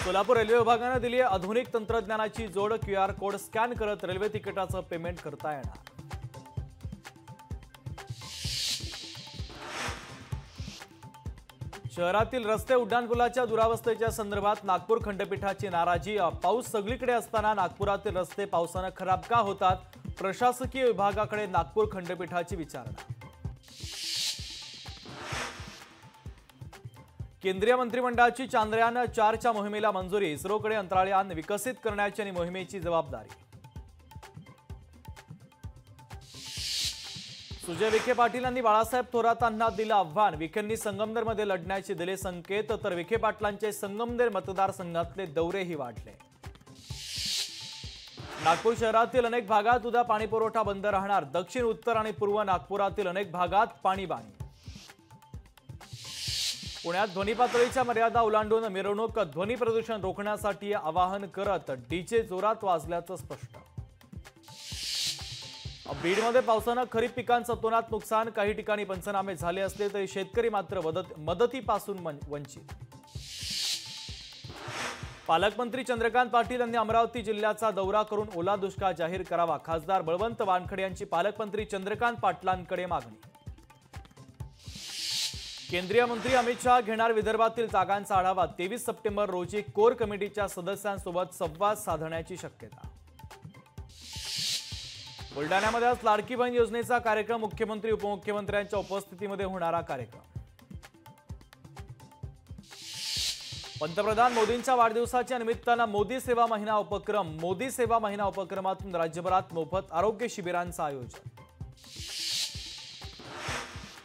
Solapur railway विभागाने दिली आहे आधुनिक तंत्रज्ञानाची जोड। QR कोड स्कॅन करत रेल्वे तिकिटाचं पेमेंट करता येणार। शहरातील रस्ते उड्डाणपुलाच्या दुरावस्थेच्या संदर्भात नागपूर खंडपीठाची नाराजी। पाऊस सगळीकडे असताना नागपुरातील रस्ते पावसाने खराब का होतात? प्रशासकीय विभागाकडे नागपूर खंडपीठाची विचारणा। केंद्रीय मंत्रिमंडळाची चांद्रयान-4च्या मोहिमेला मंजुरी। इस्रोकडे अंतराळयान विकसित करण्याची आणि मोहिमेची जबाबदारी। सुजय विखे पाटील यांनी बाळासाहेब थोरातांना दिलं आव्हान। विखेंनी संगमनेरमध्ये लढण्याचे दिले संकेत, तर विखे पाटलांचे संगमनेर मतदारसंघातले दौरेही वाढले। नागपूर शहरातील अनेक भागात उद्या पाणीपुरवठा बंद राहणार। दक्षिण, उत्तर आणि पूर्व नागपुरातील अनेक भागात पाणीबाणी। पुण्यात ध्वनी पातळीच्या मर्यादा ओलांडून मिरवणूक, ध्वनी प्रदूषण रोखण्यासाठी आवाहन करत डीजे जोरात वाजल्याचं स्पष्ट। बीडमध्ये पावसानं खरीप पिकांचं अतोनात नुकसान। काही ठिकाणी पंचनामे झाले असले तरी शेतकरी मात्र मदतीपासून वंचित। पालकमंत्री चंद्रकांत पाटील यांनी अमरावती जिल्ह्याचा दौरा करून ओला दुष्काळ जाहीर करावा। खासदार बळवंत वानखडे यांची पालकमंत्री चंद्रकांत पाटलांकडे मागणी। केंद्रीय मंत्री अमित शहा घेणार विदर्भातील जागांचा आढावा। 23 सप्टेंबर रोजी कोर कमिटीच्या सदस्यांसोबत संवाद साधण्याची शक्यता। बुलढाण्यामध्ये आज लाडकी बहीण योजनेचा कार्यक्रम। मुख्यमंत्री उपमुख्यमंत्र्यांच्या उपस्थितीमध्ये होणारा कार्यक्रम। पंतप्रधान मोदींच्या वाढदिवसाच्या निमित्तानं मोदी सेवा महिना उपक्रम। मोदी सेवा महिना उपक्रमातून राज्यभरात मोफत आरोग्य शिबिरांचं आयोजन।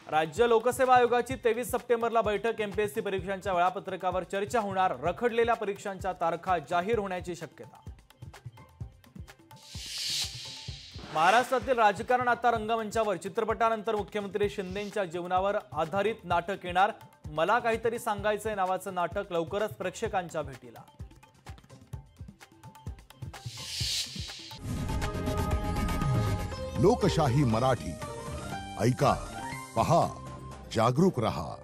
राज्य लोकसेवा आयोगाची 23 सप्टेंबरला बैठक। एमपीएससी परीक्षांच्या वेळापत्रकावर चर्चा होणार। रखडलेल्या परीक्षांच्या तारखा जाहीर होण्याची शक्यता। महाराष्ट्रातील राजकारण आता रंगमंचावर। चित्रपटानंतर मुख्यमंत्री शिंदेंच्या जीवनावर आधारित नाटक येणार। मला काहीतरी सांगायचंय नावाचं नाटक लवकरच प्रेक्षकांच्या भेटीला। लोकशाही मराठी ऐका, पहा, जागरूक रहा।